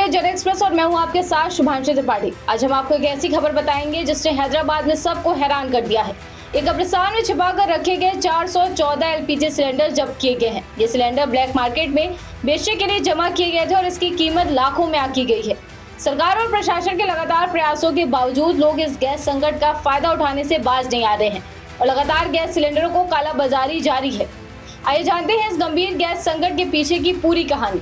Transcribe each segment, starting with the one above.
देखते हैं जन एक्सप्रेस और मैं हूं आपके साथ शुभांशु त्रिपाठी। आज हम आपको एक ऐसी खबर बताएंगे जिसने हैदराबाद में सबको हैरान कर दिया है। एक कब्रिस्तान में छिपाकर रखे गए 414 एलपीजी सिलेंडर जब्त किए गए हैं। ये सिलेंडर ब्लैक मार्केट में बेचने के लिए जमा किए गए थे और इसकी कीमत लाखों में आंकी गई है। सरकार और प्रशासन के लगातार प्रयासों के बावजूद लोग इस गैस संकट का फायदा उठाने से बाज नहीं आ रहे हैं और लगातार गैस सिलेंडरों को कालाबाजारी जारी है। आइए जानते हैं इस गंभीर गैस संकट के पीछे की पूरी कहानी।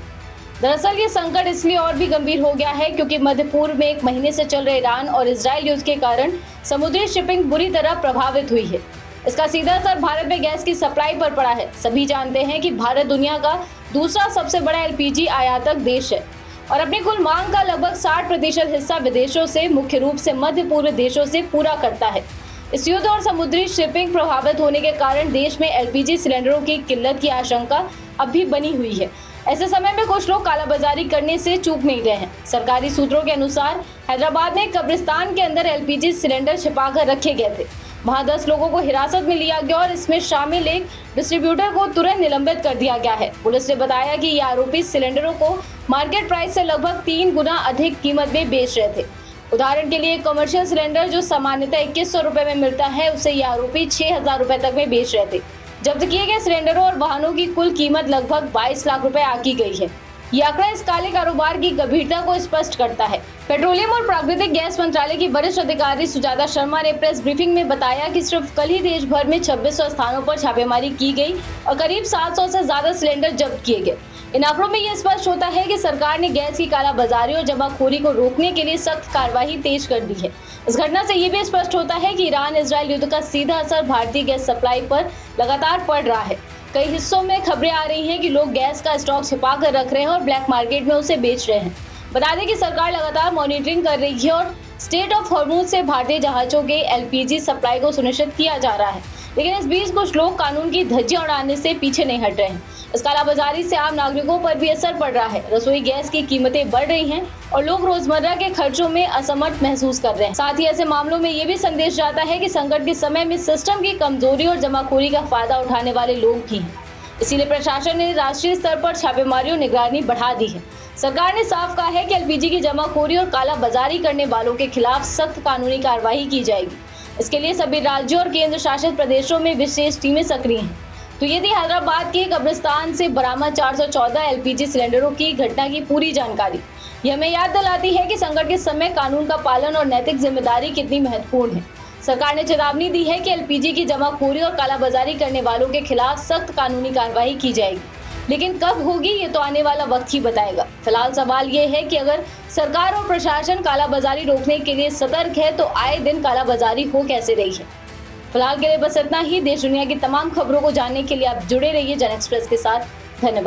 दरअसल ये संकट इसलिए और भी गंभीर हो गया है क्योंकि मध्य पूर्व में एक महीने से चल रहे ईरान और इजराइल युद्ध के कारण समुद्री शिपिंग बुरी तरह प्रभावित हुई है। इसका सीधा असर भारत में गैस की सप्लाई पर पड़ा है। सभी जानते हैं कि भारत दुनिया का दूसरा सबसे बड़ा एलपीजी आयातक देश है और अपनी कुल मांग का लगभग 60% हिस्सा विदेशों से, मुख्य रूप से मध्य पूर्व देशों से पूरा करता है। इस युद्ध और समुद्री शिपिंग प्रभावित होने के कारण देश में एलपीजी सिलेंडरों की किल्लत की आशंका अब भी बनी हुई है। ऐसे समय में कुछ लोग कालाबाजारी करने से चूक नहीं रहे हैं। सरकारी सूत्रों के अनुसार हैदराबाद में कब्रिस्तान के अंदर एलपीजी सिलेंडर छिपाकर रखे गए थे। वहां 10 लोगों को हिरासत में लिया गया और इसमें शामिल एक डिस्ट्रीब्यूटर को तुरंत निलंबित कर दिया गया है। पुलिस ने बताया कि ये आरोपी सिलेंडरों को मार्केट प्राइस से लगभग 3 गुना अधिक कीमत में बेच रहे थे। उदाहरण के लिए कमर्शियल सिलेंडर जो सामान्यतः 2100 रुपए में मिलता है, उसे ये आरोपी 6000 रुपए तक में बेच रहे थे। जब्त किए गए सिलेंडरों और वाहनों की कुल कीमत लगभग 22 लाख रुपए आंकी गई है। ये आंकड़ा इस काले कारोबार की गंभीरता को स्पष्ट करता है। पेट्रोलियम और प्राकृतिक गैस मंत्रालय की वरिष्ठ अधिकारी सुजाता शर्मा ने प्रेस ब्रीफिंग में बताया कि सिर्फ कल ही देश भर में 2600 स्थानों पर छापेमारी की गई और करीब 700 से ज्यादा सिलेंडर जब्त किए गए। इन आंकड़ों में यह स्पष्ट होता है कि सरकार ने गैस की कालाबाजारी और जमाखोरी को रोकने के लिए सख्त कार्रवाई तेज कर दी है। इस घटना से ये भी स्पष्ट होता है कि ईरान इजराइल युद्ध का सीधा असर भारतीय गैस सप्लाई पर लगातार पड़ रहा है। कई हिस्सों में खबरें आ रही हैं कि लोग गैस का स्टॉक छिपा कर रख रहे हैं और ब्लैक मार्केट में उसे बेच रहे हैं। बता दें कि सरकार लगातार मॉनिटरिंग कर रही है और स्टेट ऑफ हॉर्मूज से भारतीय जहाजों के एलपीजी सप्लाई को सुनिश्चित किया जा रहा है। लेकिन इस बीच कुछ लोग कानून की धज्जियां उड़ाने से पीछे नहीं हट रहे हैं। इस कालाबाजारी से आम नागरिकों पर भी असर पड़ रहा है। रसोई गैस की कीमतें बढ़ रही हैं और लोग रोजमर्रा के खर्चों में असमर्थ महसूस कर रहे हैं। साथ ही ऐसे मामलों में ये भी संदेश जाता है कि संकट के समय में सिस्टम की कमजोरी और जमाखोरी का फायदा उठाने वाले लोग भी हैं। इसीलिए प्रशासन ने राष्ट्रीय स्तर पर छापेमारी और निगरानी बढ़ा दी है। सरकार ने साफ कहा है कि एलपीजी की जमाखोरी और कालाबाजारी करने वालों के खिलाफ सख्त कानूनी कार्रवाई की जाएगी। इसके लिए सभी राज्यों और केंद्र शासित प्रदेशों में विशेष टीमें सक्रिय हैं। तो ये थी हैदराबाद के कब्रिस्तान से बरामद 414 एलपीजी सिलेंडरों की घटना की पूरी जानकारी। यह हमें याद दिलाती है कि संकट के समय कानून का पालन और नैतिक जिम्मेदारी कितनी महत्वपूर्ण है। सरकार ने चेतावनी दी है कि एलपीजी की जमाखोरी और कालाबाजारी करने वालों के खिलाफ सख्त कानूनी कार्रवाई की जाएगी, लेकिन कब होगी ये तो आने वाला वक्त ही बताएगा। फिलहाल सवाल ये है कि अगर सरकार और प्रशासन कालाबाजारी रोकने के लिए सतर्क है तो आए दिन कालाबाजारी हो कैसे रही है। फिलहाल के लिए बस इतना ही। देश दुनिया की तमाम खबरों को जानने के लिए आप जुड़े रहिए जन एक्सप्रेस के साथ। धन्यवाद।